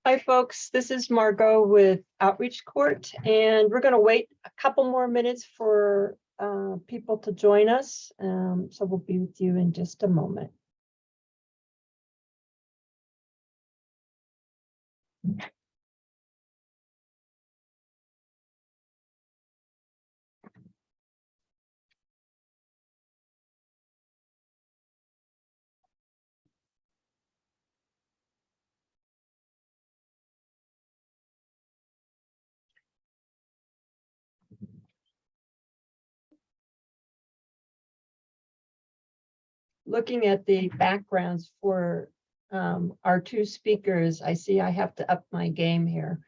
Hi, folks. This is Margot with Outreach Court, and we're going to wait a couple more minutes for people to join us. So we'll be with you in just a moment. Looking at the backgrounds for our two speakers, I see I have to up my game here.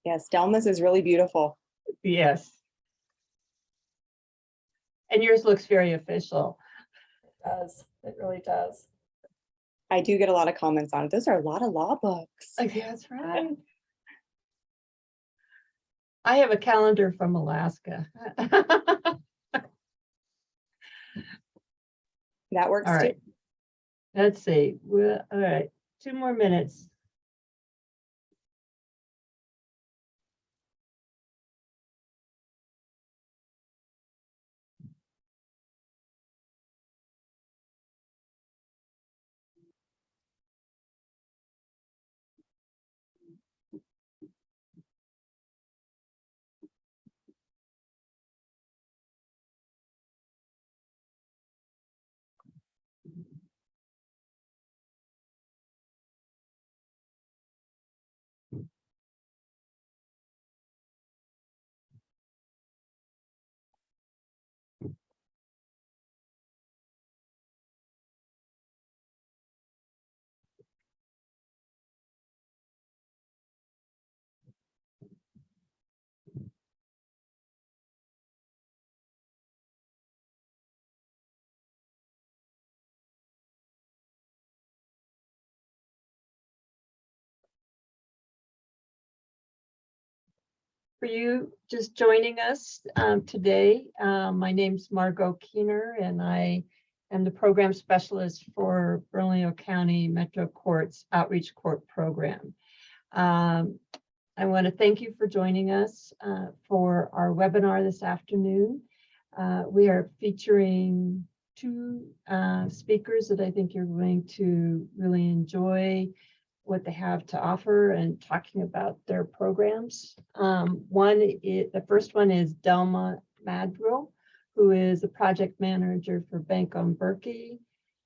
Yes, Delma's is really beautiful. Yes. And yours looks very official. It does. It really does. I do get a lot of comments on it. Those are a lot of law books. Yeah, that's right. I have a calendar from Alaska. That works All right. too. Let's see. All right. 2 more minutes. For you just joining us today, my name's Margot Keener, and I am the program specialist for Bernalillo County Metro Court's Outreach Court program. I want to thank you for joining us for our webinar this afternoon. We are featuring 2 speakers that I think you're going to really enjoy what they have to offer and talking about their programs. The first one is Delma Madrill, who is a project manager for Bank on Burque.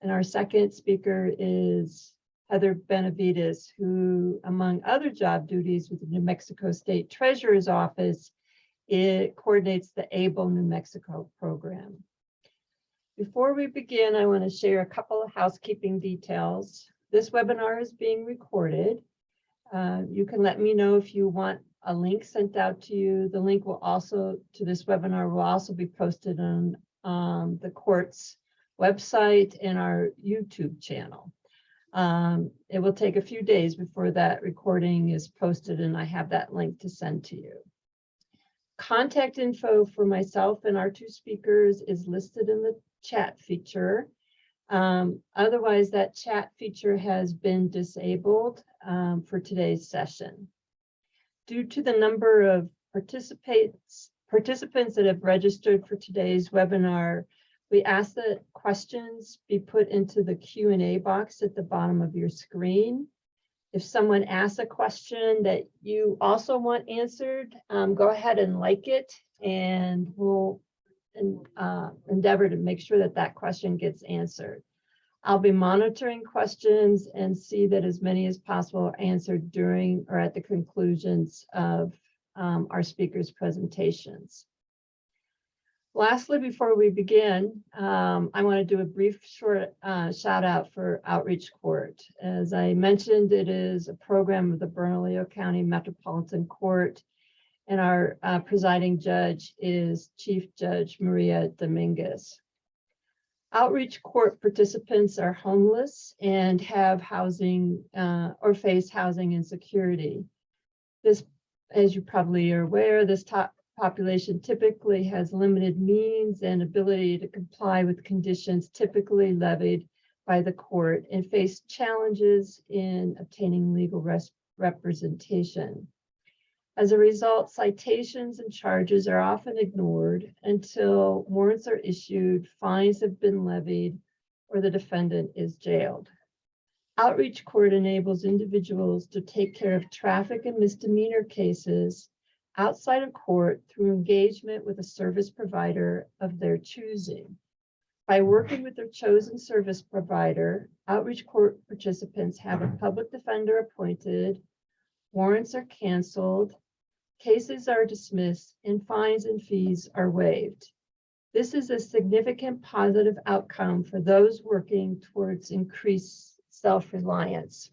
And our second speaker is Heather Benavides, who, among other job duties with the New Mexico State Treasurer's Office, it coordinates the ABLE New Mexico program. Before we begin, I want to share a couple of housekeeping details. This webinar is being recorded. You can let me know if you want a link sent out to you. The link will also to this webinar will also be posted on the court's website and our YouTube channel. It will take a few days before that recording is posted, and I have that link to send to you. Contact info for myself and our 2 speakers is listed in the chat feature. Otherwise, that chat feature has been disabled for today's session. Due to the number of participants that have registered for today's webinar, we ask that questions be put into the Q&A box at the bottom of your screen. If someone asks a question that you also want answered, go ahead and like it, and we'll endeavor to make sure that that question gets answered. I'll be monitoring questions and see that as many as possible are answered during or at the conclusions of our speakers' presentations. Lastly, before we begin, I want to do a brief short shout out for Outreach Court. As I mentioned, it is a program of the Bernalillo County Metropolitan Court, and our presiding judge is Chief Judge Maria Dominguez. Outreach Court participants are homeless and have housing or face housing insecurity. This, as you probably are aware, this top population typically has limited means and ability to comply with conditions typically levied by the court and face challenges in obtaining legal representation. As a result, citations and charges are often ignored until warrants are issued, fines have been levied, or the defendant is jailed. Outreach court enables individuals to take care of traffic and misdemeanor cases outside of court through engagement with a service provider of their choosing. By working with their chosen service provider, outreach court participants have a public defender appointed, warrants are canceled, cases are dismissed, and fines and fees are waived. This is a significant positive outcome for those working towards increased self-reliance.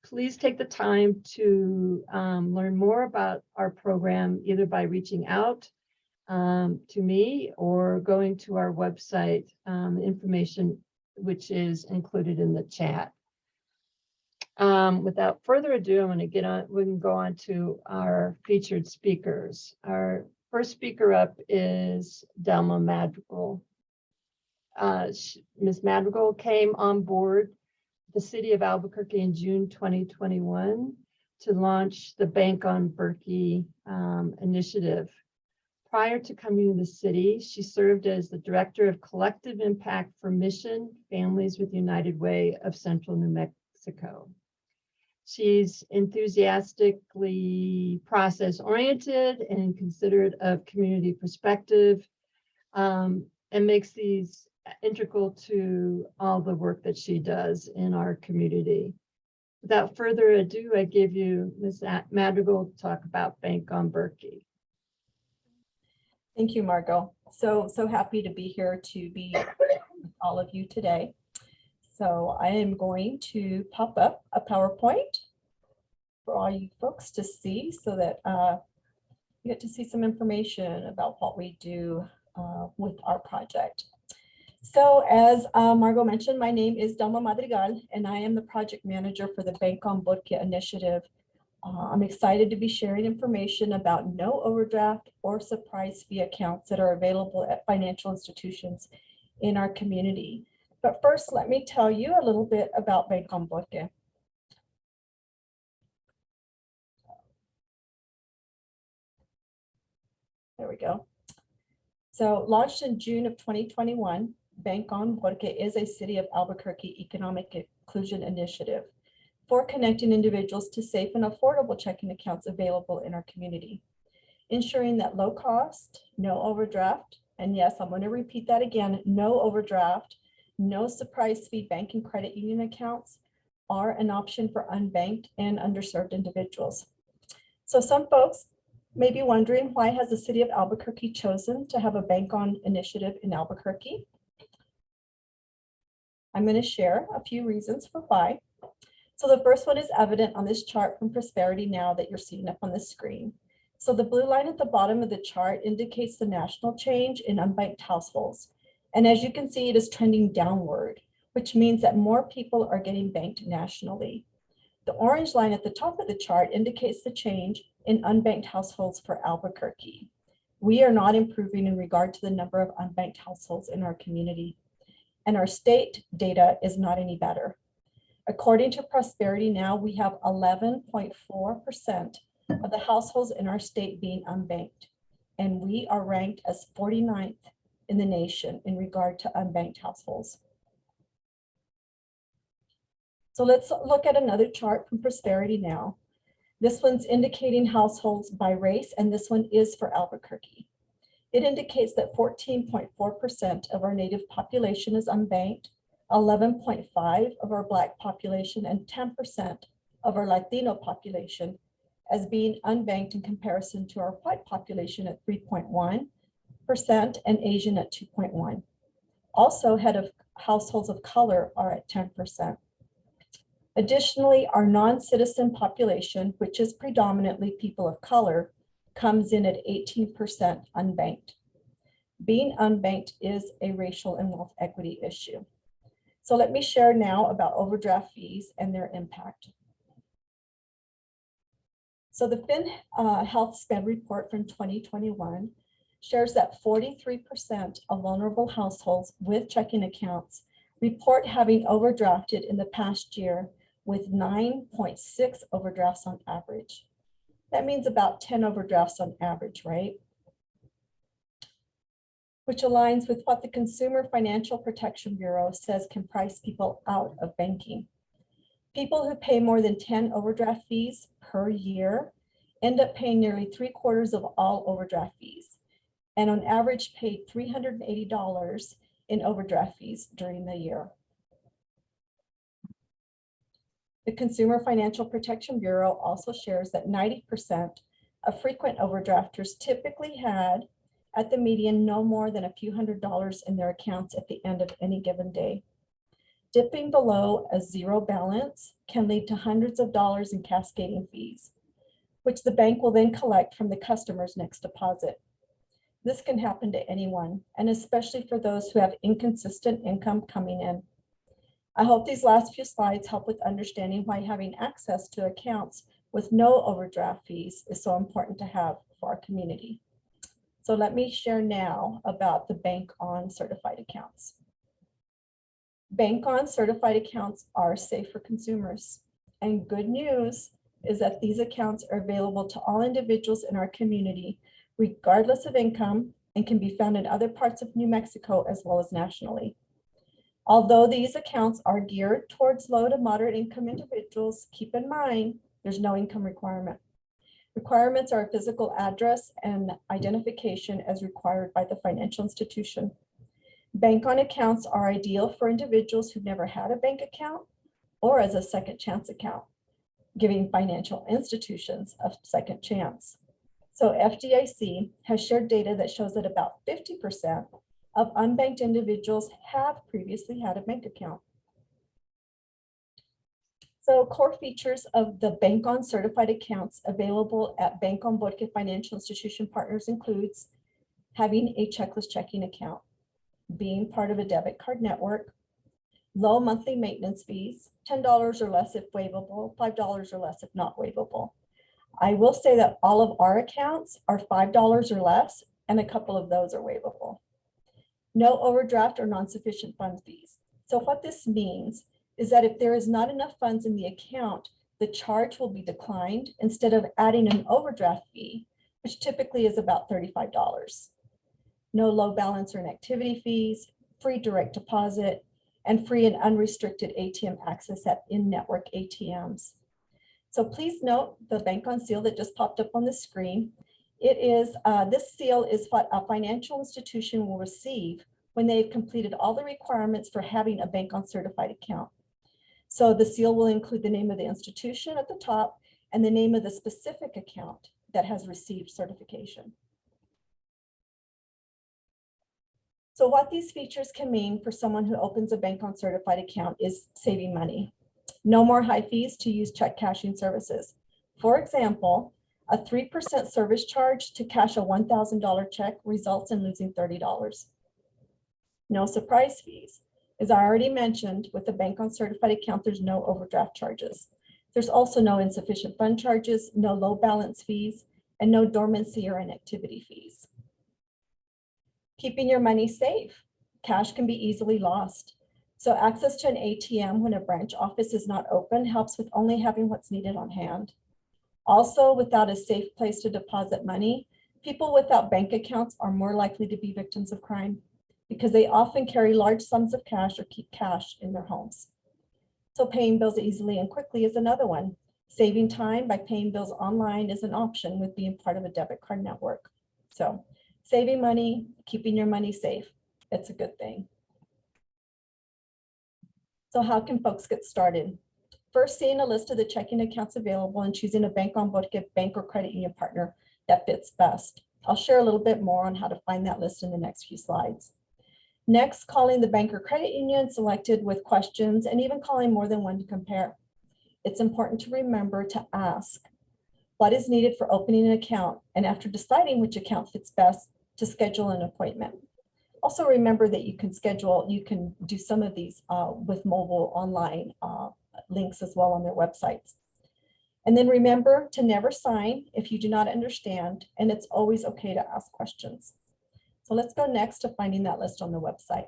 Please take the time to learn more about our program, either by reaching out to me or going to our website, information which is included in the chat. Without further ado, I'm going to get on, we can go on to our featured speakers. Our first speaker up is Delma Madrigal. Ms. Madrigal came on board the city of Albuquerque in June 2021 to launch the Bank on Burque initiative. Prior to coming to the city, she served as the Director of Collective Impact for Mission Families with United Way of Central New Mexico. She's enthusiastically process-oriented and considerate of community perspective, and makes these integral to all the work that she does in our community. Without further ado, I give you Ms. Madrigal to talk about Bank on Burque. Thank you, Margot. So happy to be here to be with all of you today. So I am going to pop up a PowerPoint for all you folks to see so that you get to see some information about what we do with our project. So as Margot mentioned, my name is Delma Madrigal, and I am the project manager for the Bank on Burque initiative. I'm excited to be sharing information about no overdraft or surprise fee accounts that are available at financial institutions in our community. But first, let me tell you a little bit about Bank on Burque. There we go. So launched in June of 2021, Bank on Burque is a City of Albuquerque economic inclusion initiative for connecting individuals to safe and affordable checking accounts available in our community, ensuring that low cost, no overdraft, and yes, I'm going to repeat that again, no overdraft, no surprise fee bank and credit union accounts are an option for unbanked and underserved individuals. So some folks may be wondering, why has the City of Albuquerque chosen to have a Bank on initiative in Albuquerque? I'm going to share a few reasons for why. So the first one is evident on this chart from Prosperity Now that you're seeing up on the screen. So the blue line at the bottom of the chart indicates the national change in unbanked households. And as you can see, it is trending downward, which means that more people are getting banked nationally. The orange line at the top of the chart indicates the change in unbanked households for Albuquerque. We are not improving in regard to the number of unbanked households in our community, and our state data is not any better. According to Prosperity Now, we have 11.4% of the households in our state being unbanked, and we are ranked as 49th in the nation in regard to unbanked households. So let's look at another chart from Prosperity Now. This one's indicating households by race, and this one is for Albuquerque. It indicates that 14.4% of our Native population is unbanked, 11.5% of our Black population, and 10% of our Latino population as being unbanked in comparison to our white population at 3.1% and Asian at 2.1%. Also, head of households of color are at 10%. Additionally, our non-citizen population, which is predominantly people of color, comes in at 18% unbanked. Being unbanked is a racial and wealth equity issue. So let me share now about overdraft fees and their impact. So the FinHealth Spend Report from 2021 shares that 43% of vulnerable households with checking accounts report having overdrafted in the past year with 9.6 overdrafts on average. That means about 10 overdrafts on average, right? Which aligns with what the Consumer Financial Protection Bureau says can price people out of banking. People who pay more than 10 overdraft fees per year end up paying nearly 3/4 of all overdraft fees, and on average paid $380 in overdraft fees during the year. The Consumer Financial Protection Bureau also shares that 90% of frequent overdrafters typically had at the median no more than a few $100s in their accounts at the end of any given day. Dipping below a zero balance can lead to hundreds of dollars in cascading fees, which the bank will then collect from the customer's next deposit. This can happen to anyone, and especially for those who have inconsistent income coming in. I hope these last few slides help with understanding why having access to accounts with no overdraft fees is so important to have for our community. So let me share now about the Bank On certified accounts. Bank On certified accounts are safe for consumers. And good news is that these accounts are available to all individuals in our community, regardless of income, and can be found in other parts of New Mexico as well as nationally. Although these accounts are geared towards low to moderate income individuals, keep in mind there's no income requirement. Requirements are a physical address and identification as required by the financial institution. Bank On accounts are ideal for individuals who've never had a bank account or as a second chance account, giving financial institutions a second chance. So FDIC has shared data that shows that about 50% of unbanked individuals have previously had a bank account. So core features of the Bank On certified accounts available at Bank On Burque Financial Institution Partners includes having a checklist checking account, being part of a debit card network, low monthly maintenance fees, $10 or less if waivable, $5 or less if not waivable. I will say that all of our accounts are $5 or less, and a couple of those are waivable. No overdraft or non-sufficient fund fees. So what this means is that if there is not enough funds in the account, the charge will be declined instead of adding an overdraft fee, which typically is about $35. No low balance or inactivity fees, free direct deposit, and free and unrestricted ATM access at in-network ATMs. So please note the Bank On seal that just popped up on the screen. This seal is what a financial institution will receive when they've completed all the requirements for having a Bank On certified account. So the seal will include the name of the institution at the top and the name of the specific account that has received certification. So what these features can mean for someone who opens a Bank On certified account is saving money. No more high fees to use check cashing services. For example, a 3% service charge to cash a $1,000 check results in losing $30. No surprise fees. As I already mentioned, with the Bank On certified account, there's no overdraft charges. There's also no insufficient fund charges, no low balance fees, and no dormancy or inactivity fees. Keeping your money safe. Cash can be easily lost. So access to an ATM when a branch office is not open helps with only having what's needed on hand. Also, without a safe place to deposit money, people without bank accounts are more likely to be victims of crime because they often carry large sums of cash or keep cash in their homes. So paying bills easily and quickly is another one. Saving time by paying bills online is an option with being part of a debit card network. So saving money, keeping your money safe, it's a good thing. So how can folks get started? First, seeing a list of the checking accounts available and choosing a Bank On Burque bank or credit union partner that fits best. I'll share a little bit more on how to find that list in the next few slides. Next, calling the bank or credit union selected with questions and even calling more than one to compare. It's important to remember to ask what is needed for opening an account, and after deciding which account fits best, to schedule an appointment. Also remember that you can do some of these with mobile online links as well on their websites. And then remember to never sign if you do not understand, and it's always okay to ask questions. So let's go next to finding that list on the website.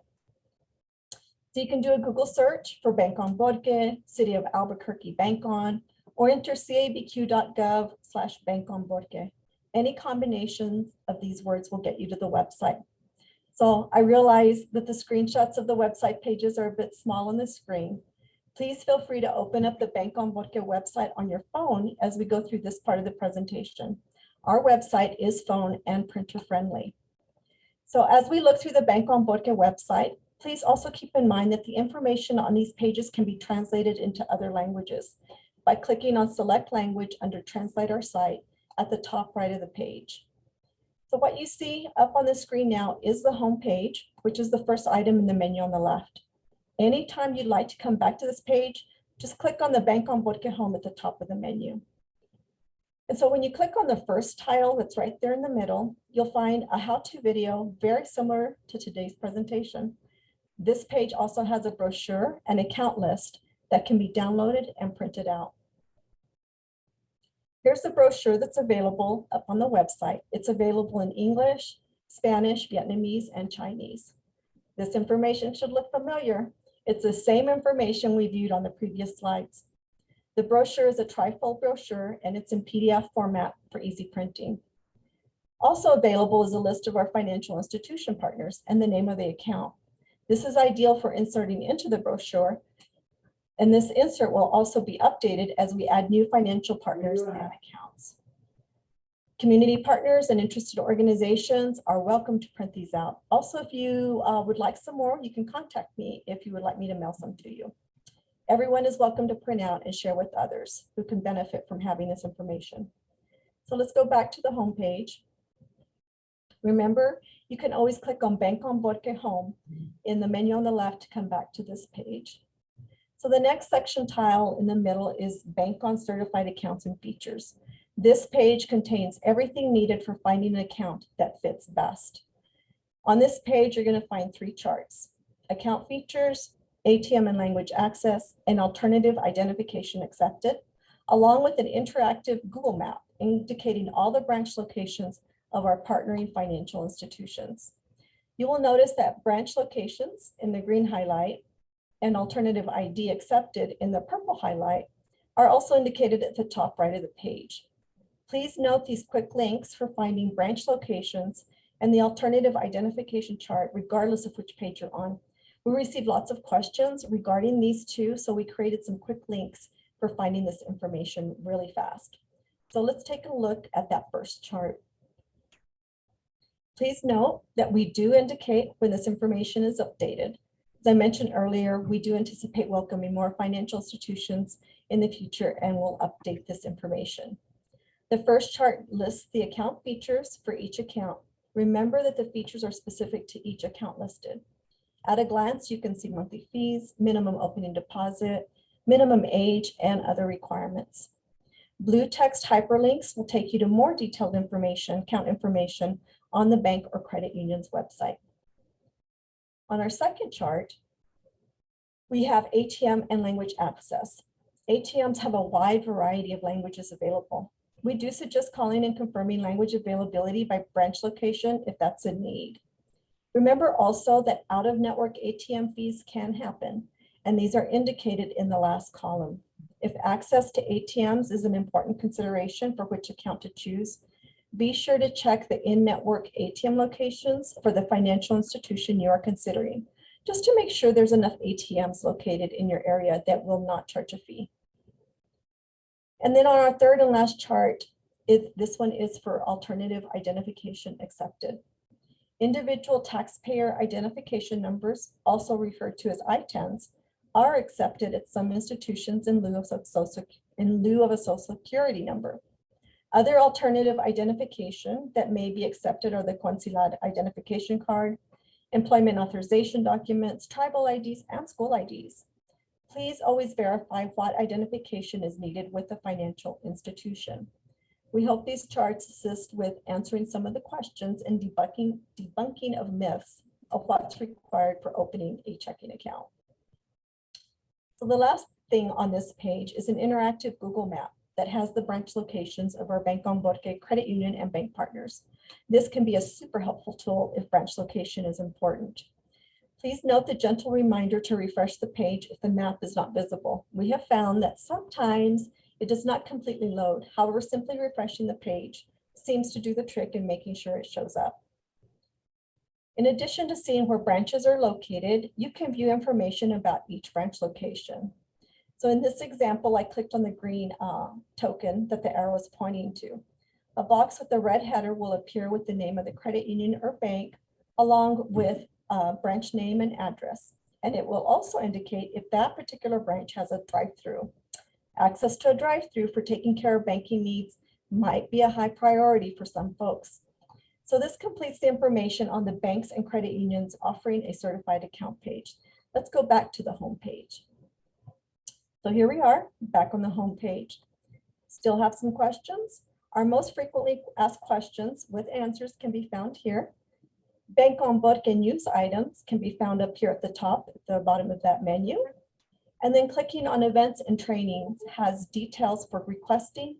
So you can do a Google search for Bank on Burque, City of Albuquerque Bank on, or enter cabq.gov/Bank on Burque. Any combinations of these words will get you to the website. So I realize that the screenshots of the website pages are a bit small on the screen. Please feel free to open up the Bank on Burque website on your phone as we go through this part of the presentation. Our website is phone and printer friendly. So as we look through the Bank on Burque website, please also keep in mind that the information on these pages can be translated into other languages by clicking on Select Language under Translate Our Site at the top right of the page. So what you see up on the screen now is the home page, which is the first item in the menu on the left. Anytime you'd like to come back to this page, just click on the Bank on Burque home at the top of the menu. And so when you click on the first tile that's right there in the middle, you'll find a how-to video very similar to today's presentation. This page also has a brochure and account list that can be downloaded and printed out. Here's the brochure that's available up on the website. It's available in English, Spanish, Vietnamese, and Chinese. This information should look familiar. It's the same information we viewed on the previous slides. The brochure is a trifold brochure and it's in PDF format for easy printing. Also available is a list of our financial institution partners and the name of the account. This is ideal for inserting into the brochure, and this insert will also be updated as we add new financial partners and accounts. Community partners and interested organizations are welcome to print these out. Also, if you would like some more, you can contact me if you would like me to mail some to you. Everyone is welcome to print out and share with others who can benefit from having this information. So let's go back to the home page. Remember, you can always click on Bank on Burque Home in the menu on the left to come back to this page. So the next section tile in the middle is Bank on Certified Accounts and Features. This page contains everything needed for finding an account that fits best. On this page, you're going to find 3 charts: account features, ATM and language access, and alternative identification accepted, along with an interactive Google map indicating all the branch locations of our partnering financial institutions. You will notice that branch locations in the green highlight and alternative ID accepted in the purple highlight are also indicated at the top right of the page. Please note these quick links for finding branch locations and the alternative identification chart regardless of which page you're on. We received lots of questions regarding these two, so we created some quick links for finding this information really fast. So let's take a look at that first chart. Please note that we do indicate when this information is updated. As I mentioned earlier, we do anticipate welcoming more financial institutions in the future and will update this information. The first chart lists the account features for each account. Remember that the features are specific to each account listed. At a glance, you can see monthly fees, minimum opening deposit, minimum age, and other requirements. Blue text hyperlinks will take you to more detailed information, account information on the bank or credit union's website. On our second chart, we have ATM and language access. ATMs have a wide variety of languages available. We do suggest calling and confirming language availability by branch location if that's a need. Remember also that out-of-network ATM fees can happen, and these are indicated in the last column. If access to ATMs is an important consideration for which account to choose, be sure to check the in-network ATM locations for the financial institution you are considering, just to make sure there's enough ATMs located in your area that will not charge a fee. And then on our third and last chart, this one is for alternative identification accepted. Individual taxpayer identification numbers, also referred to as ITANs, are accepted at some institutions in lieu of a social security number. Other alternative identification that may be accepted are the consular identification card, employment authorization documents, tribal IDs, and school IDs. Please always verify what identification is needed with the financial institution. We hope these charts assist with answering some of the questions and debunking of myths of what's required for opening a checking account. So the last thing on this page is an interactive Google map that has the branch locations of our Bank on Burque credit union and bank partners. This can be a super helpful tool if branch location is important. Please note the gentle reminder to refresh the page if the map is not visible. We have found that sometimes it does not completely load. However, simply refreshing the page seems to do the trick in making sure it shows up. In addition to seeing where branches are located, you can view information about each branch location. So in this example, I clicked on the green token that the arrow is pointing to. A box with the red header will appear with the name of the credit union or bank, along with branch name and address. And it will also indicate if that particular branch has a drive-through. Access to a drive-through for taking care of banking needs might be a high priority for some folks. So this completes the information on the banks and credit unions offering a certified account page. Let's go back to the home page. So here we are, back on the home page. Still have some questions? Our most frequently asked questions with answers can be found here. Bank on Burque news items can be found up here at the top, at the bottom of that menu. And then clicking on events and trainings has details for requesting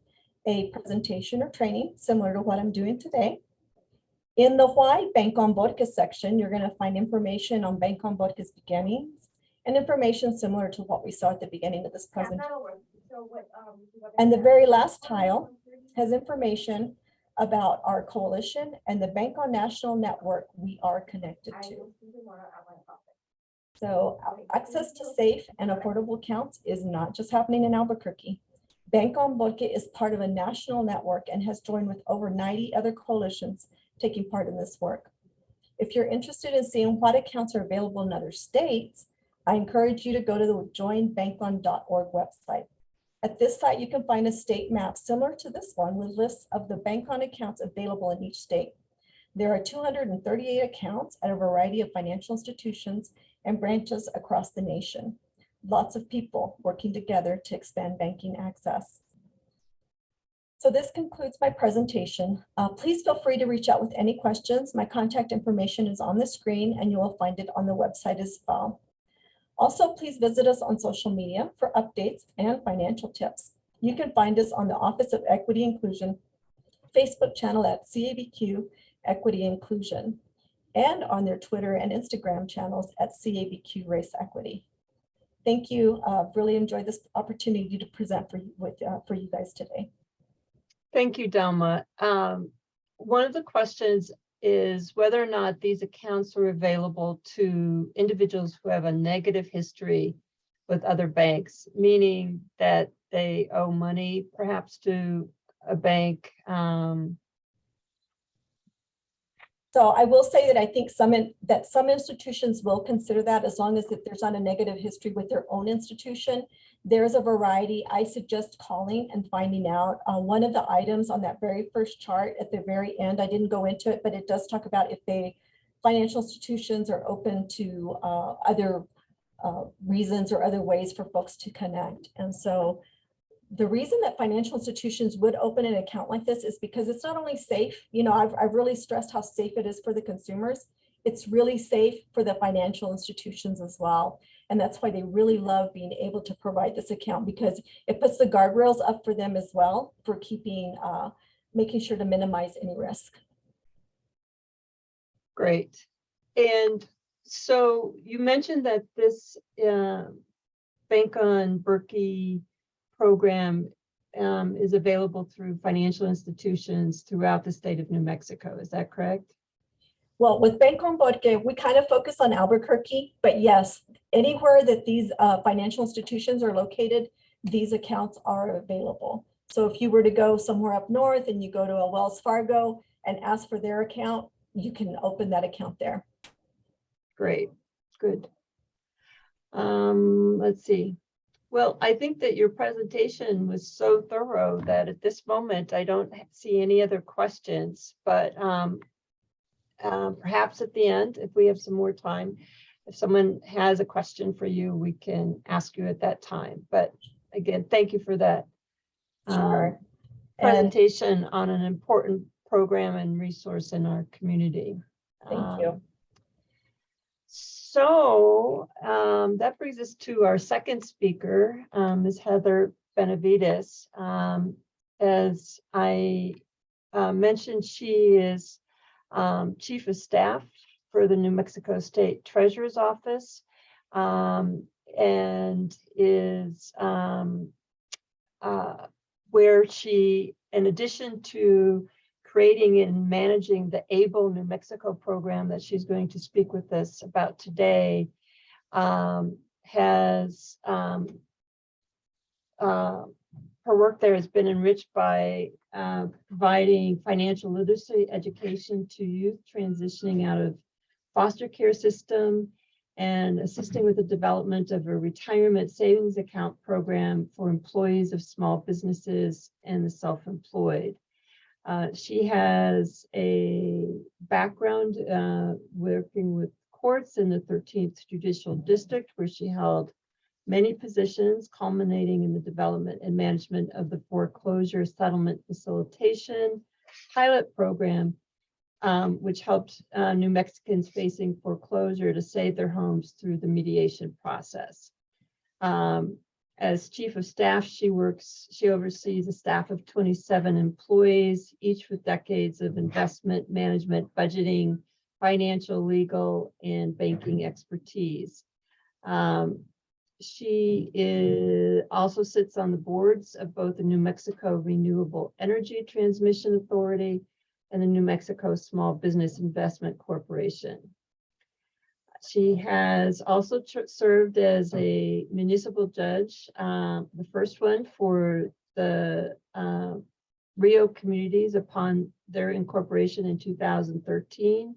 a presentation or training similar to what I'm doing today. In the Why Bank on Burque section, you're going to find information on Bank on Burque's beginnings and information similar to what we saw at the beginning of this presentation. And the very last tile has information about our coalition and the Bank on National Network we are connected to. So access to safe and affordable accounts is not just happening in Albuquerque. Bank on Burque is part of a national network and has joined with over 90 other coalitions taking part in this work. If you're interested in seeing what accounts are available in other states, I encourage you to go to the joinbankon.org website. At this site, you can find a state map similar to this one with lists of the bank on accounts available in each state. There are 238 accounts at a variety of financial institutions and branches across the nation. Lots of people working together to expand banking access. So this concludes my presentation. Please feel free to reach out with any questions. My contact information is on the screen and you will find it on the website as well. Also, please visit us on social media for updates and financial tips. You can find us on the Office of Equity Inclusion Facebook channel at CABQ Equity Inclusion and on their Twitter and Instagram channels at CABQ Race Equity. Thank you. Really enjoyed this opportunity to present for you guys today. Thank you, Delma. One of the questions is whether or not these accounts are available to individuals who have a negative history with other banks, meaning that they owe money perhaps to a bank. So I will say that I think some institutions will consider that as long as if there's not a negative history with their own institution. There's a variety. I suggest calling and finding out. One of the items on that very first chart at the very end, I didn't go into it, but it does talk about if financial institutions are open to other reasons or other ways for folks to connect. And so the reason that financial institutions would open an account like this is because it's not only safe, you know, I've really stressed how safe it is for the consumers. It's really safe for the financial institutions as well. And that's why they really love being able to provide this account, because it puts the guardrails up for them as well for keeping, making sure to minimize any risk. Great. And so you mentioned that this Bank on Burque program is available through financial institutions throughout the state of New Mexico. Is that correct? Well, with Bank on Burque, we kind of focus on Albuquerque, but yes, anywhere that these financial institutions are located, these accounts are available. So if you were to go somewhere up north and you go to a Wells Fargo and ask for their account, you can open that account there. Great, good. Let's see. Well, I think that your presentation was so thorough that at this moment, I don't see any other questions, but perhaps at the end, if we have some more time, if someone has a question for you, we can ask you at that time. But again, thank you for that presentation on an important program and resource in our community. Thank you. So that brings us to our second speaker, Ms. Heather Benavides. As I mentioned, she is Chief of Staff for the New Mexico State Treasurer's Office, and is where she, in addition to creating and managing the ABLE New Mexico program that she's going to speak with us about today, has her work there has been enriched by providing financial literacy education to youth transitioning out of foster care system and assisting with the development of a retirement savings account program for employees of small businesses and the self-employed. She has a background working with courts in the 13th Judicial District, where she held many positions, culminating in the development and management of the foreclosure settlement facilitation pilot program, which helped New Mexicans facing foreclosure to save their homes through the mediation process. As chief of staff, she oversees a staff of 27 employees, each with decades of investment management, budgeting, financial, legal, and banking expertise. She also sits on the boards of both the New Mexico Renewable Energy Transmission Authority and the New Mexico Small Business Investment Corporation. She has also served as a municipal judge, the first one for the Rio communities upon their incorporation in 2013,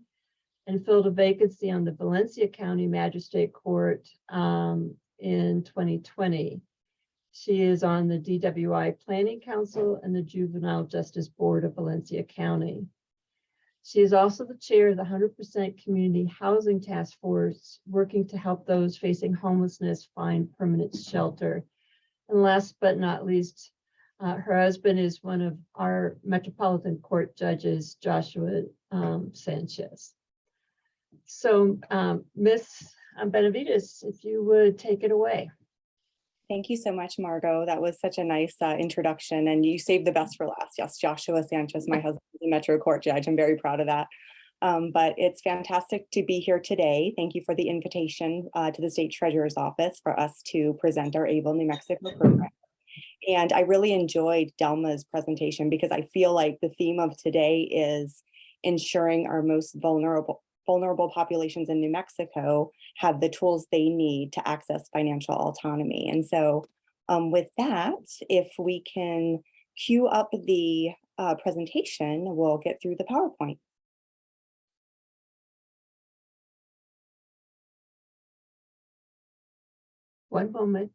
and filled a vacancy on the Valencia County Magistrate Court in 2020. She is on the DWI Planning Council and the Juvenile Justice Board of Valencia County. She is also the chair of the 100% Community Housing Task Force, working to help those facing homelessness find permanent shelter. And last but not least, her husband is one of our Metropolitan Court judges, Joshua Sanchez. So, Ms. Benavides, if you would take it away. Thank you so much, Margot. That was such a nice introduction, and you saved the best for last. Yes, Joshua Sanchez, my husband, is a Metro Court judge. I'm very proud of that. But it's fantastic to be here today. Thank you for the invitation to the State Treasurer's Office for us to present our ABLE New Mexico program. And I really enjoyed Delma's presentation because I feel like the theme of today is ensuring our most vulnerable populations in New Mexico have the tools they need to access financial autonomy. And so with that, if we can cue up the presentation, we'll get through the PowerPoint. One moment.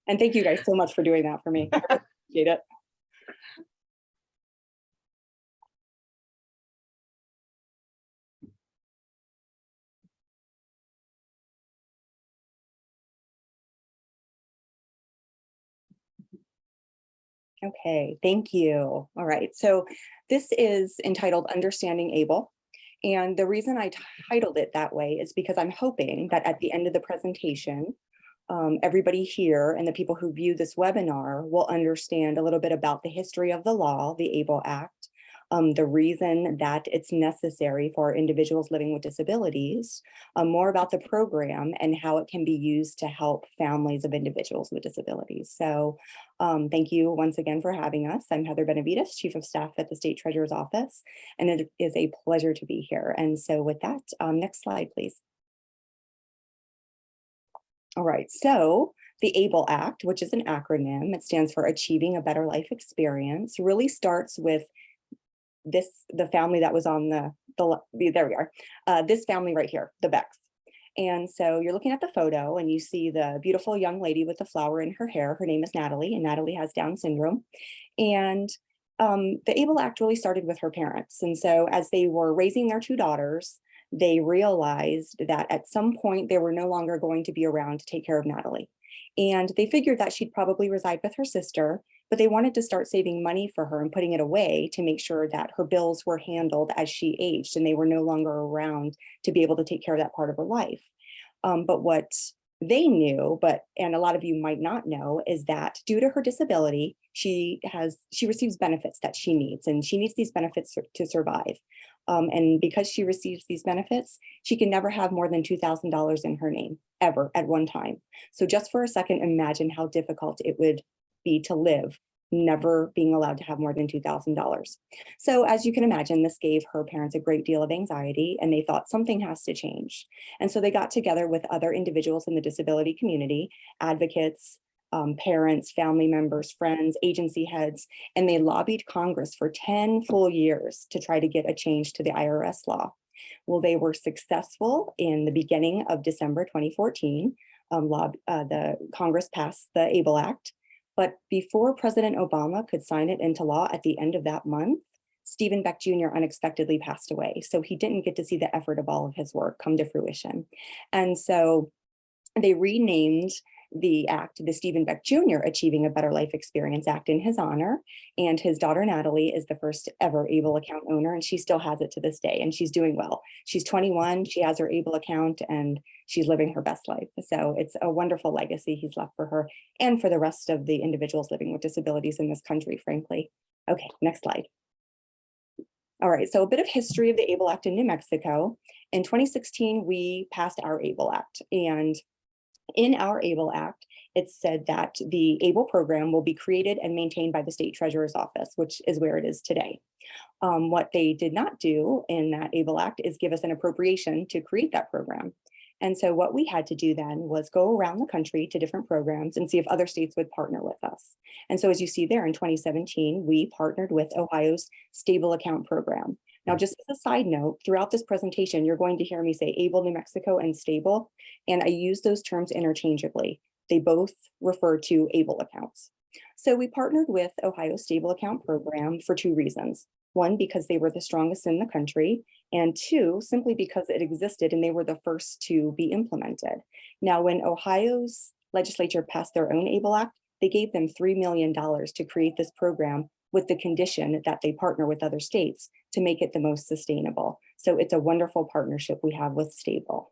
And thank you guys so much for doing that for me. I appreciate it. Okay, thank you. All right, so this is entitled Understanding ABLE. And the reason I titled it that way is because I'm hoping that at the end of the presentation, everybody here and the people who view this webinar will understand a little bit about the history of the law, the ABLE Act, the reason that it's necessary for individuals living with disabilities, more about the program and how it can be used to help families of individuals with disabilities. So thank you once again for having us. I'm Heather Benavides, Chief of Staff at the State Treasurer's Office, and it is a pleasure to be here. And so with that, next slide, please. All right, so the ABLE Act, which is an acronym, it stands for Achieving a Better Life Experience, really starts with the family that was on there we are, this family right here, the Becks. And so you're looking at the photo and you see the beautiful young lady with the flower in her hair. Her name is Natalie, and Natalie has Down syndrome. And the ABLE Act really started with her parents. And so as they were raising their two daughters, they realized that at some point they were no longer going to be around to take care of Natalie. And they figured that she'd probably reside with her sister, but they wanted to start saving money for her and putting it away to make sure that her bills were handled as she aged and they were no longer around to be able to take care of that part of her life. But what they knew, and a lot of you might not know, is that due to her disability, she receives benefits that she needs, and she needs these benefits to survive. And because she receives these benefits, she can never have more than $2,000 in her name ever at one time. So just for a second, imagine how difficult it would be to live, never being allowed to have more than $2,000. So as you can imagine, this gave her parents a great deal of anxiety, and they thought something has to change. And so they got together with other individuals in the disability community, advocates, parents, family members, friends, agency heads, and they lobbied Congress for 10 full years to try to get a change to the IRS law. Well, they were successful in the beginning of December 2014. The Congress passed the ABLE Act, but before President Obama could sign it into law at the end of that month, Stephen Beck Jr. unexpectedly passed away. So he didn't get to see the effort of all of his work come to fruition. And so they renamed the act, the Stephen Beck Jr. Achieving a Better Life Experience Act, in his honor. And his daughter, Natalie, is the first ever ABLE account owner, and she still has it to this day, and she's doing well. She's 21, she has her ABLE account, and she's living her best life. So it's a wonderful legacy he's left for her and for the rest of the individuals living with disabilities in this country, frankly. Okay, next slide. All right, so a bit of history of the ABLE Act in New Mexico. In 2016, we passed our ABLE Act, and in our ABLE Act, it said that the ABLE program will be created and maintained by the state treasurer's office, which is where it is today. What they did not do in that ABLE Act is give us an appropriation to create that program. And so what we had to do then was go around the country to different programs and see if other states would partner with us. And so as you see there in 2017, we partnered with Ohio's Stable Account Program. Now, just as a side note, throughout this presentation, you're going to hear me say ABLE New Mexico and Stable, and I use those terms interchangeably. They both refer to ABLE accounts. So we partnered with Ohio Stable Account Program for two reasons. One, because they were the strongest in the country, and two, simply because it existed and they were the first to be implemented. Now, when Ohio's legislature passed their own ABLE Act, they gave them $3 million to create this program with the condition that they partner with other states to make it the most sustainable. So it's a wonderful partnership we have with Stable.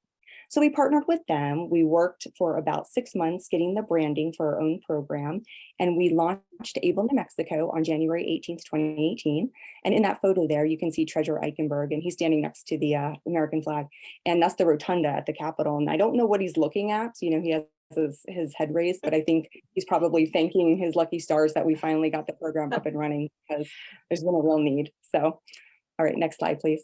So we partnered with them. We worked for about 6 months getting the branding for our own program, and we launched ABLE New Mexico on January 18th, 2018. And in that photo there, you can see Treasurer Eichenberg, and he's standing next to the American flag, and that's the rotunda at the Capitol. And I don't know what he's looking at. You know, he has his head raised, but I think he's probably thanking his lucky stars that we finally got the program up and running, because there's been a real need. So, all right, next slide, please.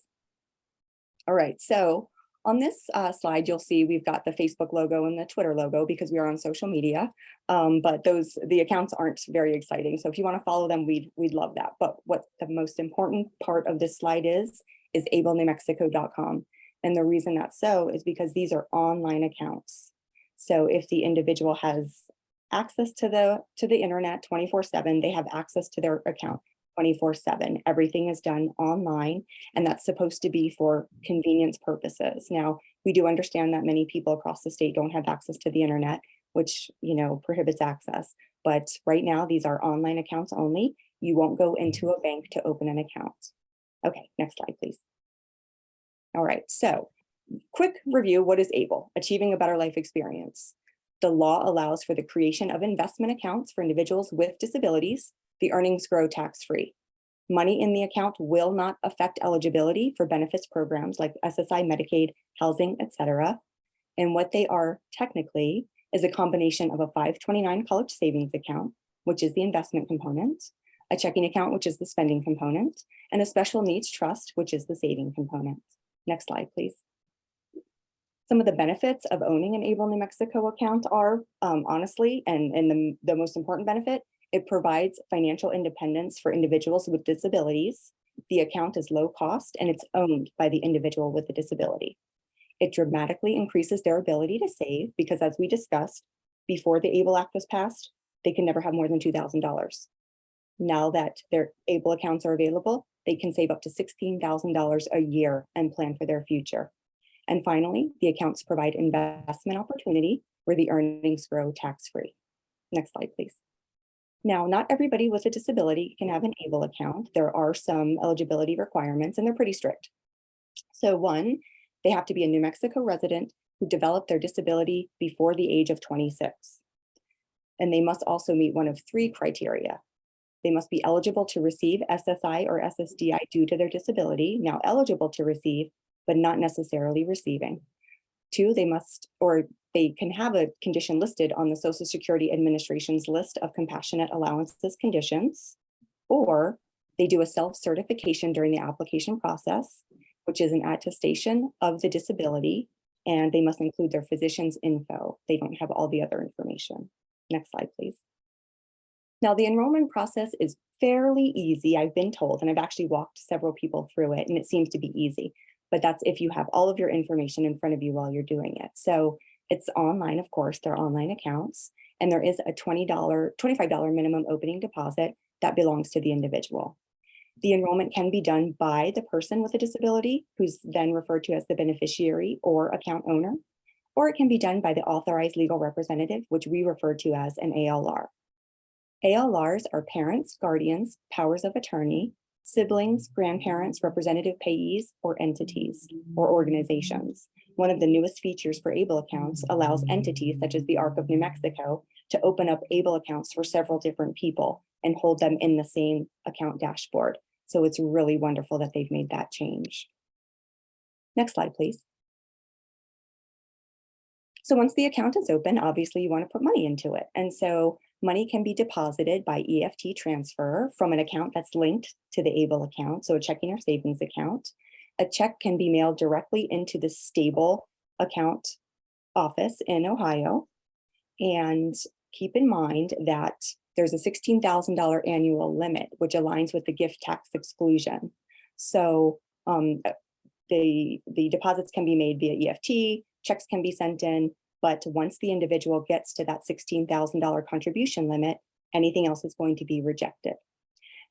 All right, so on this slide, you'll see we've got the Facebook logo and the Twitter logo because we are on social media, but the accounts aren't very exciting. So if you want to follow them, we'd love that. But what the most important part of this slide is ablenewmexico.com. And the reason that's so is because these are online accounts. So if the individual has access to the internet 24/7, they have access to their account 24/7. Everything is done online, and that's supposed to be for convenience purposes. Now, we do understand that many people across the state don't have access to the internet, which, you know, prohibits access. But right now, these are online accounts only. You won't go into a bank to open an account. Okay, next slide, please. All right, so quick review. What is ABLE? Achieving a Better Life Experience. The law allows for the creation of investment accounts for individuals with disabilities. The earnings grow tax-free. Money in the account will not affect eligibility for benefits programs like SSI, Medicaid, housing, etc. And what they are technically is a combination of a 529 college savings account, which is the investment component, a checking account, which is the spending component, and a special needs trust, which is the saving component. Next slide, please. Some of the benefits of owning an ABLE New Mexico account are, honestly, and the most important benefit, it provides financial independence for individuals with disabilities. The account is low cost and it's owned by the individual with the disability. It dramatically increases their ability to save because, as we discussed, before the ABLE Act was passed, they can never have more than $2,000. Now that their ABLE accounts are available, they can save up to $16,000 a year and plan for their future. And finally, the accounts provide investment opportunity where the earnings grow tax-free. Next slide, please. Now, not everybody with a disability can have an ABLE account. There are some eligibility requirements, and they're pretty strict. So one, they have to be a New Mexico resident who developed their disability before the age of 26. And they must also meet one of 3 criteria. They must be eligible to receive SSI or SSDI due to their disability, now eligible to receive, but not necessarily receiving. 2, they can have a condition listed on the Social Security Administration's list of compassionate allowances conditions, or they do a self-certification during the application process, which is an attestation of the disability, and they must include their physician's info. They don't have all the other information. Next slide, please. Now, the enrollment process is fairly easy, I've been told, and I've actually walked several people through it, and it seems to be easy, but that's if you have all of your information in front of you while you're doing it. So it's online, of course, they're online accounts, and there is a $25 minimum opening deposit that belongs to the individual. The enrollment can be done by the person with a disability, who's then referred to as the beneficiary or account owner, or it can be done by the authorized legal representative, which we refer to as an ALR. ALRs are parents, guardians, powers of attorney, siblings, grandparents, representative payees, or entities or organizations. One of the newest features for ABLE accounts allows entities such as the Arc of New Mexico to open up ABLE accounts for several different people and hold them in the same account dashboard. So it's really wonderful that they've made that change. Next slide, please. So once the account is open, obviously you want to put money into it. And so money can be deposited by EFT transfer from an account that's linked to the ABLE account, so a checking or savings account. A check can be mailed directly into the stable account office in Ohio. And keep in mind that there's a $16,000 annual limit, which aligns with the gift tax exclusion. So the deposits can be made via EFT, checks can be sent in, but once the individual gets to that $16,000 contribution limit, anything else is going to be rejected.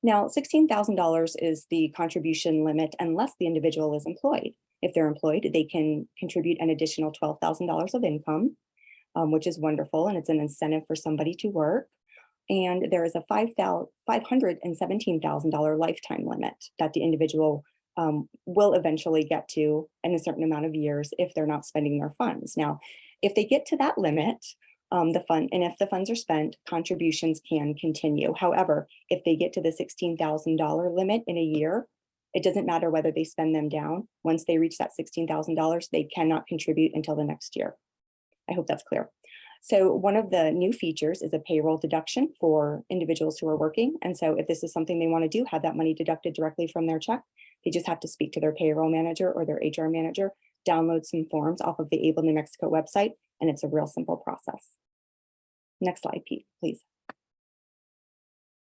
Now, $16,000 is the contribution limit unless the individual is employed. If they're employed, they can contribute an additional $12,000 of income, which is wonderful, and it's an incentive for somebody to work. And there is a $517,000 lifetime limit that the individual will eventually get to in a certain amount of years if they're not spending their funds. Now, if they get to that limit, if the funds are spent, contributions can continue. However, if they get to the $16,000 limit in a year, it doesn't matter whether they spend them down. Once they reach that $16,000, they cannot contribute until the next year. I hope that's clear. So one of the new features is a payroll deduction for individuals who are working. And so if this is something they want to do, have that money deducted directly from their check, they just have to speak to their payroll manager or their HR manager, download some forms off of the ABLE New Mexico website, and it's a real simple process. Next slide, Pete, please.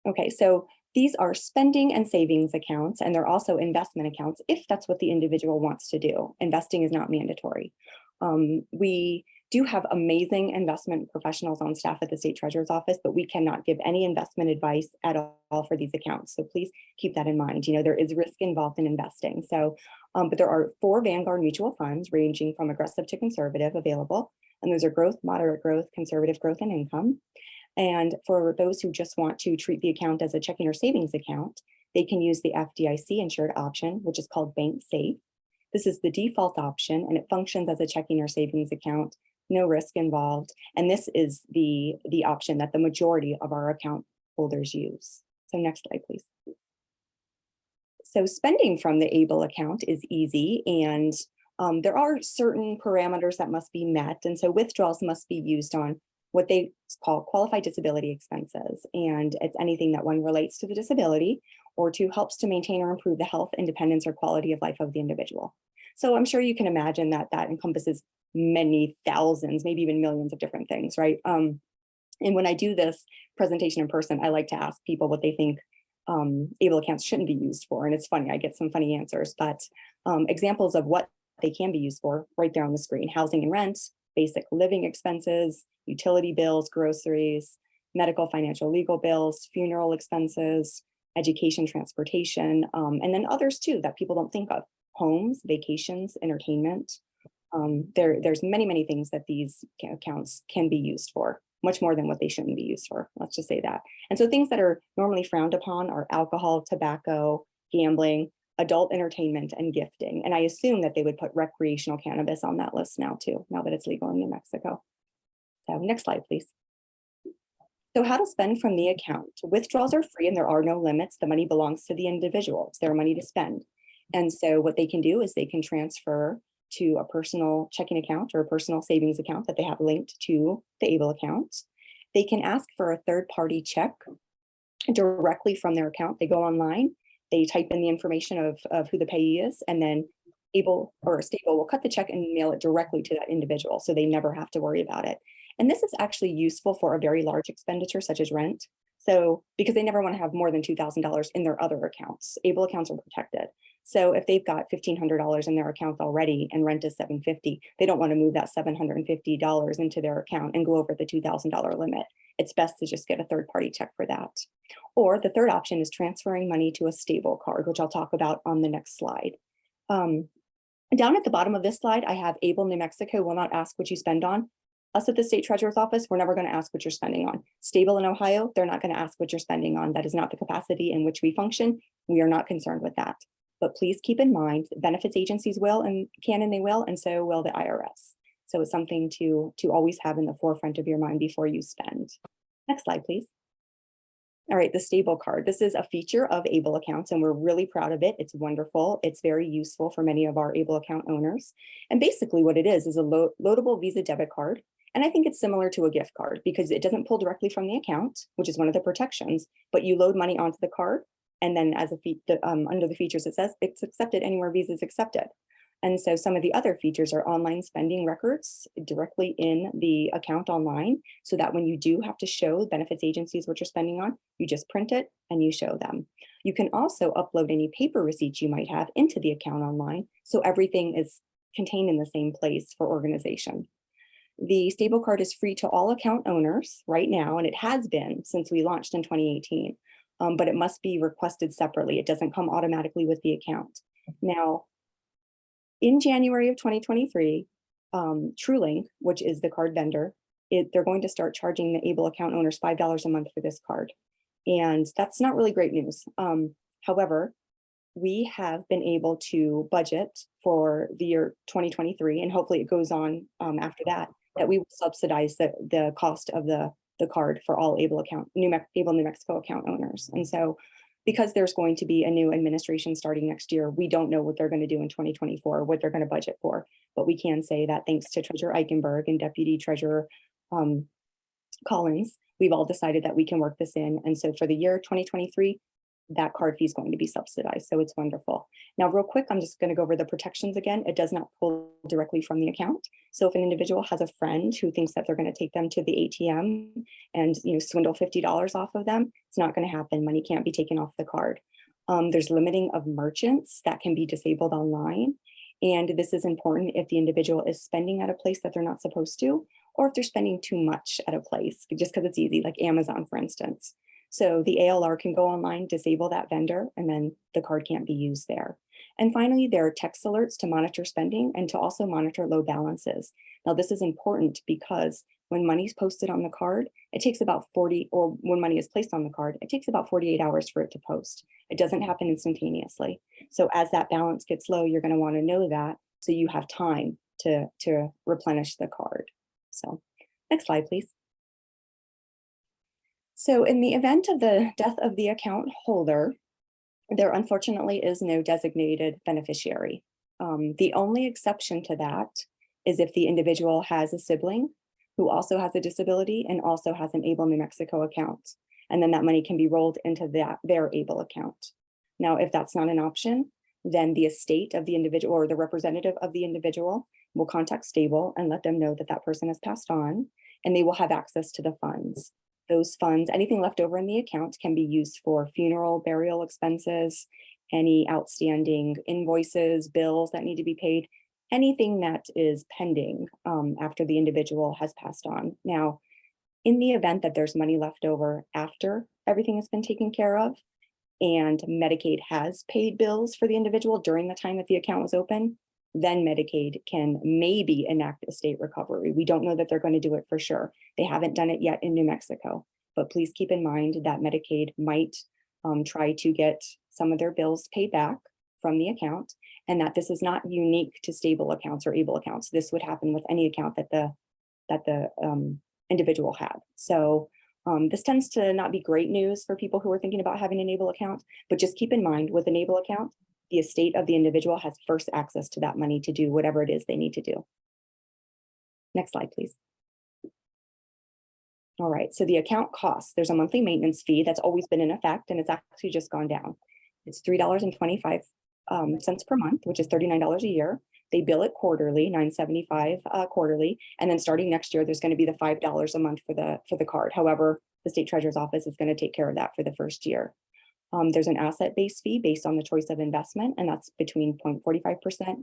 Okay, so these are spending and savings accounts, and they're also investment accounts if that's what the individual wants to do. Investing is not mandatory. We do have amazing investment professionals on staff at the State Treasurer's Office, but we cannot give any investment advice at all for these accounts. So please keep that in mind. You know, there is risk involved in investing. So, but there are 4 Vanguard mutual funds ranging from aggressive to conservative available. And those are growth, moderate growth, conservative growth, and income. And for those who just want to treat the account as a checking or savings account, they can use the FDIC insured option, which is called Bank Safe. This is the default option, and it functions as a checking or savings account, no risk involved. And this is the option that the majority of our account holders use. So next slide, please. So spending from the ABLE account is easy, and there are certain parameters that must be met. And so withdrawals must be used on what they call qualified disability expenses. And it's anything that one relates to the disability or to helps to maintain or improve the health, independence, or quality of life of the individual. So I'm sure you can imagine that that encompasses many thousands, maybe even millions of different things, right? And when I do this presentation in person, I like to ask people what they think ABLE accounts shouldn't be used for. And it's funny, I get some funny answers, but examples of what they can be used for right there on the screen: housing and rent, basic living expenses, utility bills, groceries, medical, financial, legal bills, funeral expenses, education, transportation, and then others too that people don't think of: homes, vacations, entertainment. There's many things that these accounts can be used for, much more than what they shouldn't be used for. Let's just say that. And so things that are normally frowned upon are alcohol, tobacco, gambling, adult entertainment, and gifting. And I assume that they would put recreational cannabis on that list now too, now that it's legal in New Mexico. So next slide, please. So how to spend from the account. Withdrawals are free and there are no limits. The money belongs to the individual. It's their money to spend. And so what they can do is they can transfer to a personal checking account or a personal savings account that they have linked to the ABLE account. They can ask for a third-party check directly from their account. They go online, they type in the information of who the payee is, and then ABLE or Stable will cut the check and mail it directly to that individual, so they never have to worry about it. And this is actually useful for a very large expenditure such as rent. So because they never want to have more than $2,000 in their other accounts, ABLE accounts are protected. So if they've got $1,500 in their account already and rent is $750, they don't want to move that $750 into their account and go over the $2,000 limit. It's best to just get a third-party check for that. Or the third option is transferring money to a Stable card, which I'll talk about on the next slide. Down at the bottom of this slide, I have ABLE New Mexico will not ask what you spend on. Us at the state treasurer's office, we're never going to ask what you're spending on. Stable in Ohio, they're not going to ask what you're spending on. That is not the capacity in which we function. We are not concerned with that. But please keep in mind, benefits agencies will and can and they will, and so will the IRS. So it's something to always have in the forefront of your mind before you spend. Next slide, please. All right, the Stable card. This is a feature of ABLE accounts, and we're really proud of it. It's wonderful. It's very useful for many of our ABLE account owners. And basically what it is a loadable Visa debit card. And I think it's similar to a gift card because it doesn't pull directly from the account, which is one of the protections, but you load money onto the card. And then as under the features, it says it's accepted anywhere Visa is accepted. And so some of the other features are online spending records directly in the account online, so that when you do have to show benefits agencies what you're spending on, you just print it and you show them. You can also upload any paper receipts you might have into the account online, so everything is contained in the same place for organization. The Stable card is free to all account owners right now, and it has been since we launched in 2018, but it must be requested separately. It doesn't come automatically with the account. Now, in January of 2023, TrueLink, which is the card vendor, they're going to start charging the ABLE account owners $5 a month for this card. And that's not really great news. However, we have been able to budget for the year 2023, and hopefully it goes on after that we will subsidize the cost of the card for all ABLE ABLE New Mexico account owners. And so because there's going to be a new administration starting next year, we don't know what they're going to do in 2024, what they're going to budget for. But we can say that thanks to Treasurer Eichenberg and Deputy Treasurer Collins, we've all decided that we can work this in. And so for the year 2023, that card fee is going to be subsidized. So it's wonderful. Now, real quick, I'm just going to go over the protections again. It does not pull directly from the account. So if an individual has a friend who thinks that they're going to take them to the ATM and swindle $50 off of them, it's not going to happen. Money can't be taken off the card. There's limiting of merchants that can be disabled online. And this is important if the individual is spending at a place that they're not supposed to, or if they're spending too much at a place, just because it's easy, like Amazon, for instance. So the ALR can go online, disable that vendor, and then the card can't be used there. And finally, there are text alerts to monitor spending and to also monitor low balances. Now, this is important because when money's posted on the card, it takes about when money is placed on the card, it takes about 48 hours for it to post. It doesn't happen instantaneously. So as that balance gets low, you're going to want to know that so you have time to replenish the card. So next slide, please. So in the event of the death of the account holder, there unfortunately is no designated beneficiary. The only exception to that is if the individual has a sibling who also has a disability and also has an ABLE New Mexico account. And then that money can be rolled into their ABLE account. Now, if that's not an option, then the estate of the individual or the representative of the individual will contact Stable and let them know that that person has passed on, and they will have access to the funds. Those funds, anything left over in the account, can be used for funeral, burial expenses, any outstanding invoices, bills that need to be paid, anything that is pending after the individual has passed on. Now, in the event that there's money left over after everything has been taken care of, and Medicaid has paid bills for the individual during the time that the account was open, then Medicaid can maybe enact a state recovery. We don't know that they're going to do it for sure. They haven't done it yet in New Mexico, but please keep in mind that Medicaid might try to get some of their bills paid back from the account, and that this is not unique to stable accounts or able accounts. This would happen with any account that the individual had. So this tends to not be great news for people who are thinking about having an able account, but just keep in mind with an able account, the estate of the individual has first access to that money to do whatever it is they need to do. Next slide, please. All right, so the account costs, there's a monthly maintenance fee that's always been in effect, and it's actually just gone down. It's $3.25 per month, which is $39 a year. They bill it quarterly, $9.75 quarterly, and then starting next year, there's going to be the $5 a month for the card. However, the state treasurer's office is going to take care of that for the first year. There's an asset-based fee based on the choice of investment, and that's between 0.45%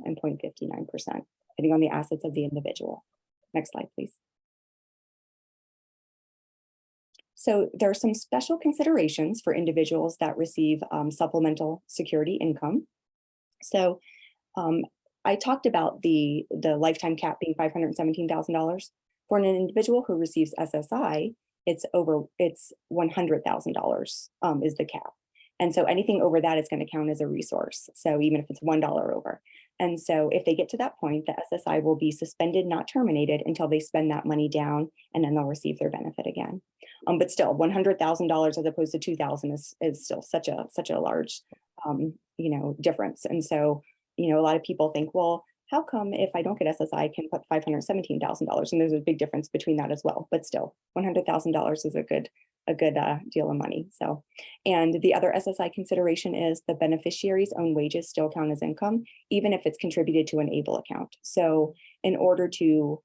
and 0.59%, depending on the assets of the individual. Next slide, please. So there are some special considerations for individuals that receive supplemental security income. So I talked about the lifetime cap being $517,000. For an individual who receives SSI, it's $100,000 is the cap. And so anything over that is going to count as a resource. So even if it's $1 over. And so if they get to that point, the SSI will be suspended, not terminated, until they spend that money down, and then they'll receive their benefit again. But still, $100,000 as opposed to $2,000 is still such a large, difference. And so, a lot of people think, well, how come if I don't get SSI, I can put $517,000? And there's a big difference between that as well. But still, $100,000 is a good deal of money. So, and the other SSI consideration is the beneficiary's own wages still count as income, even if it's contributed to an ABLE account. So in order to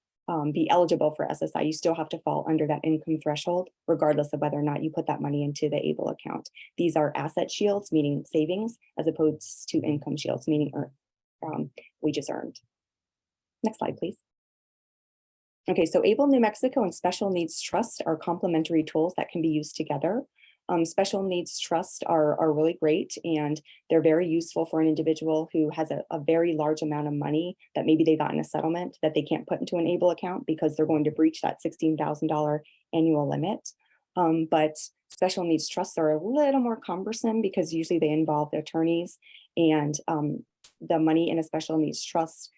be eligible for SSI, you still have to fall under that income threshold, regardless of whether or not you put that money into the ABLE account. These are asset shields, meaning savings, as opposed to income shields, meaning wages earned. Next slide, please. Okay, so ABLE New Mexico and Special Needs Trust are complementary tools that can be used together. Special Needs Trust are really great, and they're very useful for an individual who has a very large amount of money that maybe they got in a settlement that they can't put into an ABLE account because they're going to breach that $16,000 annual limit. But Special Needs Trusts are a little more cumbersome because usually they involve attorneys, and the money in a Special Needs Trust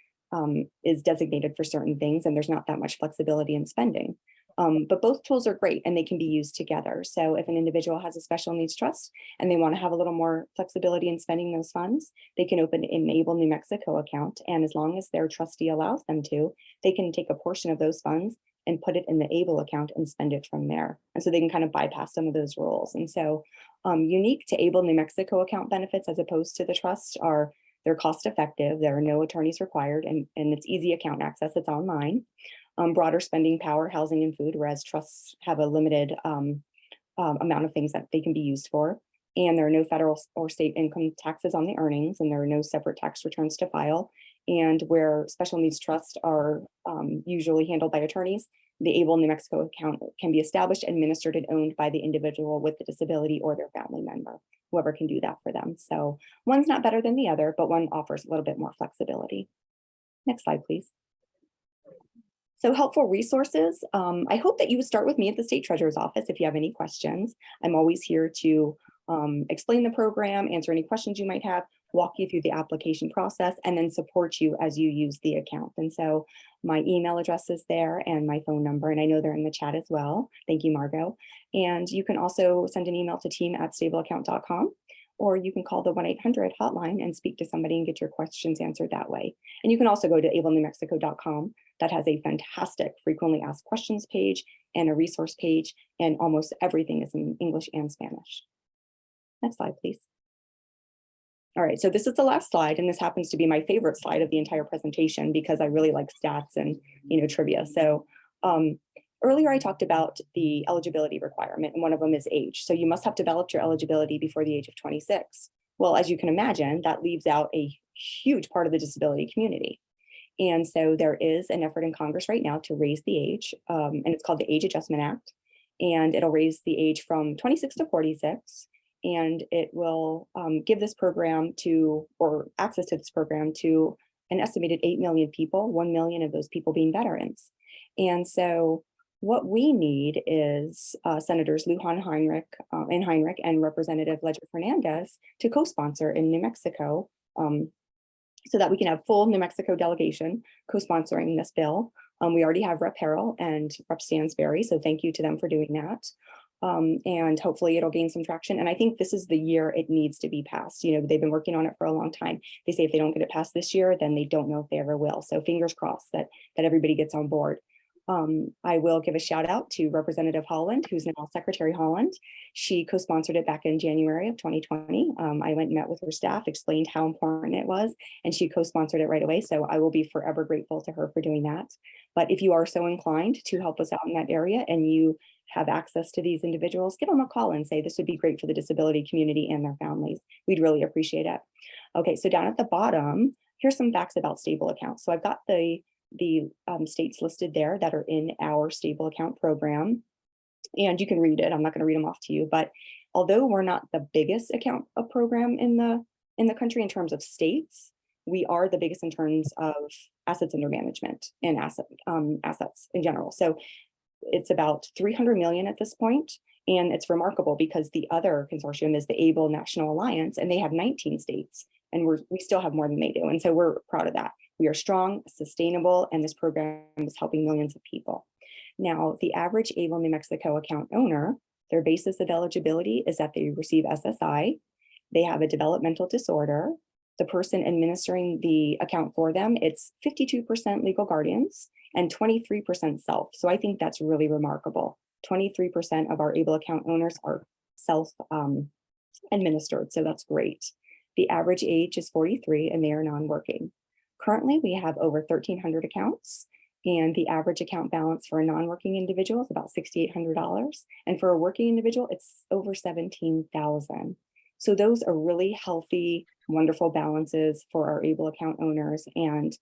is designated for certain things, and there's not that much flexibility in spending. But both tools are great and they can be used together. So if an individual has a special needs trust and they want to have a little more flexibility in spending those funds, they can open an ABLE New Mexico account. And as long as their trustee allows them to, they can take a portion of those funds and put it in the ABLE account and spend it from there. And so they can kind of bypass some of those rules. And so unique to ABLE New Mexico account benefits as opposed to the trust are they're cost effective, there are no attorneys required, and it's easy account access, it's online. Broader spending power, housing and food, whereas trusts have a limited amount of things that they can be used for. And there are no federal or state income taxes on the earnings, and there are no separate tax returns to file. And where special needs trusts are usually handled by attorneys, the ABLE New Mexico account can be established, administered, and owned by the individual with the disability or their family member, whoever can do that for them. So one's not better than the other, but one offers a little bit more flexibility. Next slide, please. So helpful resources. I hope that you would start with me at the State Treasurer's Office if you have any questions. I'm always here to explain the program, answer any questions you might have, walk you through the application process, and then support you as you use the account. And so my email address is there and my phone number, and I know they're in the chat as well. Thank you, Margot. And you can also send an email to team@stableaccount.com, or you can call the 1-800 hotline and speak to somebody and get your questions answered that way. And you can also go to ablenewmexico.com. That has a fantastic frequently asked questions page and a resource page, and almost everything is in English and Spanish. Next slide, please. All right, so this is the last slide, and this happens to be my favorite slide of the entire presentation because I really like stats and trivia. So earlier I talked about the eligibility requirement, and one of them is age. So you must have developed your eligibility before the age of 26. Well, as you can imagine, that leaves out a huge part of the disability community. And so there is an effort in Congress right now to raise the age, and it's called the Age Adjustment Act, and it'll raise the age from 26 to 46. And it will give this program or access to this program to an estimated 8 million people, 1 million of those people being veterans. And so what we need is Senators Lujan Heinrich and Representative Ledger Fernandez to co-sponsor in New Mexico so that we can have full New Mexico delegation co-sponsoring this bill. We already have Rep. Harrell and Rep. Stansberry, so thank you to them for doing that. And hopefully it'll gain some traction. And I think this is the year it needs to be passed. You know, they've been working on it for a long time. They say if they don't get it passed this year, then they don't know if they ever will. So fingers crossed that everybody gets on board. I will give a shout out to Representative Holland, who's now Secretary Holland. She co-sponsored it back in January of 2020. I went and met with her staff, explained how important it was, and she co-sponsored it right away. So I will be forever grateful to her for doing that. But if you are so inclined to help us out in that area and you have access to these individuals, give them a call and say this would be great for the disability community and their families. We'd really appreciate it. Okay, so down at the bottom, here's some facts about stable accounts. So I've got the states listed there that are in our stable account program, and you can read it. I'm not going to read them off to you, but although we're not the biggest account program in the country in terms of states, we are the biggest in terms of assets under management and assets in general. So it's about 300 million at this point, and it's remarkable because the other consortium is the ABLE National Alliance, and they have 19 states, and we still have more than they do, and so we're proud of that. We are strong, sustainable, and this program is helping millions of people. Now, the average ABLE New Mexico account owner, their basis of eligibility is that they receive SSI, they have a developmental disorder, the person administering the account for them, it's 52% legal guardians and 23% self. So I think that's really remarkable. 23% of our ABLE account owners are self-administered, so that's great. The average age is 43 and they are non-working. Currently, we have over 1,300 accounts, and the average account balance for a non-working individual is about $6,800. And for a working individual, it's over $17,000. So those are really healthy, wonderful balances for our ABLE account owners. And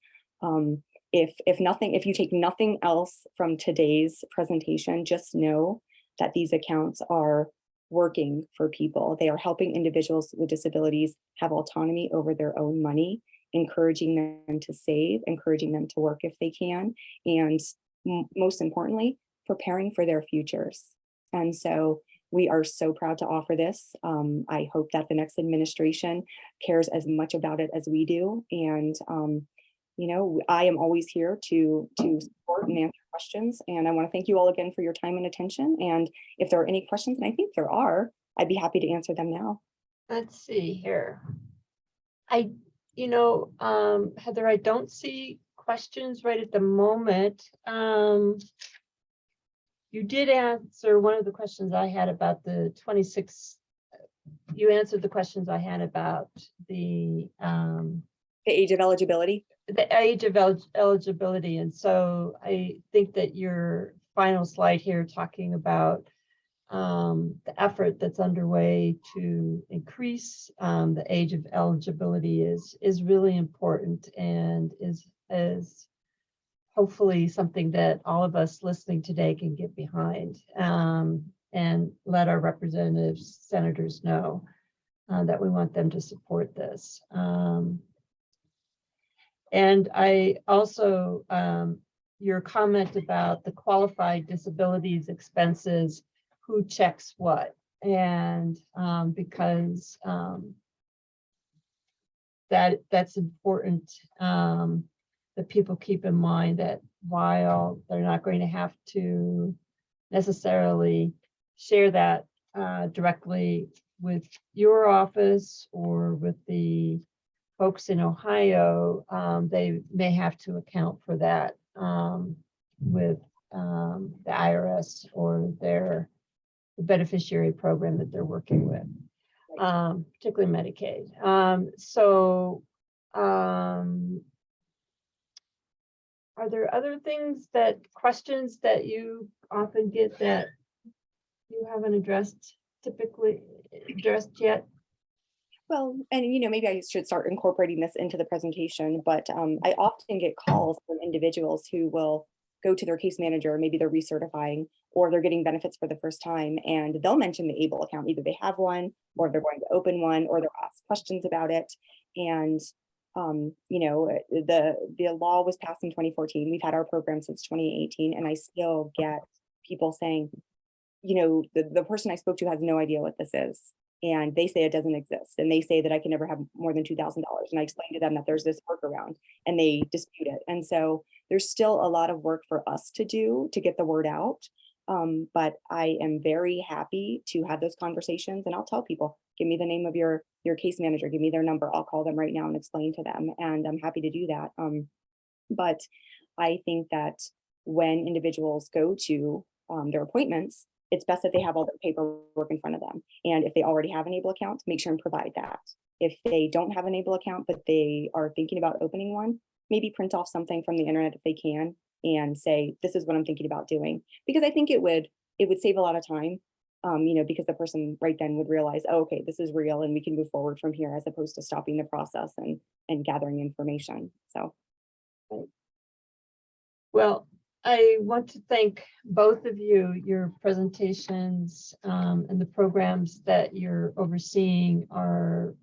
if you take nothing else from today's presentation, just know that these accounts are working for people. They are helping individuals with disabilities have autonomy over their own money, encouraging them to save, encouraging them to work if they can, and most importantly, preparing for their futures. And so we are so proud to offer this. I hope that the next administration cares as much about it as we do. And you know, I am always here to support and answer questions. And I want to thank you all again for your time and attention. And if there are any questions, and I think there are, I'd be happy to answer them now. Let's see here. Heather, I don't see questions right at the moment. You did answer one of the questions I had about the 26. You answered the questions I had about the age of eligibility. The age of eligibility. And so I think that your final slide here talking about the effort that's underway to increase the age of eligibility is really important, and is hopefully something that all of us listening today can get behind, and let our representatives, senators know that we want them to support this. And I also, your comment about the qualified disabilities expenses, who checks what, and because that's important, that people keep in mind that while they're not going to have to necessarily share that directly with your office or with the folks in Ohio, they may have to account for that with the IRS or the beneficiary program that they're working with, particularly Medicaid. Are there other questions that you often get that you haven't typically addressed yet? Well, and maybe I should start incorporating this into the presentation, but I often get calls from individuals who will go to their case manager, maybe they're recertifying or they're getting benefits for the first time, and they'll mention the ABLE account. Either they have one, or they're going to open one, or they'll ask questions about it. And the law was passed in 2014. We've had our program since 2018, and I still get people saying, the person I spoke to has no idea what this is. and they say it doesn't exist, and they say that I can never have more than $2,000. And I explained to them that there's this workaround, and they dispute it. And so there's still a lot of work for us to do to get the word out. But I am very happy to have those conversations, and I'll tell people, give me the name of your case manager, give me their number. I'll call them right now and explain to them, and I'm happy to do that. But I think that when individuals go to their appointments, it's best that they have all their paperwork in front of them. And if they already have an ABLE account, make sure and provide that. If they don't have an ABLE account, but they are thinking about opening one, maybe print off something from the internet if they can and say, this is what I'm thinking about doing. Because I think it would save a lot of time, because the person right then would realize, oh, okay, this is real and we can move forward from here, as opposed to stopping the process and gathering information. So. Well, I want to thank both of you. Your presentations and the programs that you're overseeing are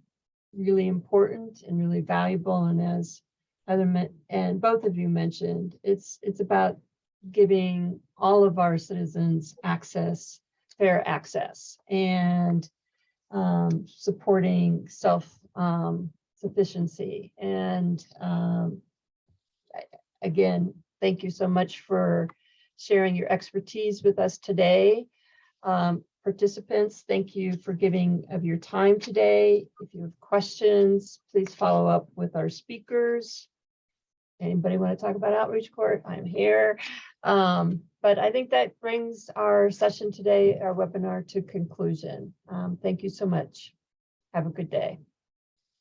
really important and really valuable. And as Heather and both of you mentioned, it's about giving all of our citizens fair access, and supporting self-sufficiency. And again, thank you so much for sharing your expertise with us today. Participants, thank you for giving of your time today. If you have questions, please follow up with our speakers. Anybody want to talk about Outreach Court? I'm here. But I think that brings our session today, our webinar, to conclusion. Thank you so much. Have a good day.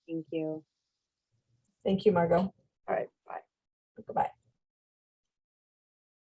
Thank you. Thank you, Margot. All right, bye. Goodbye.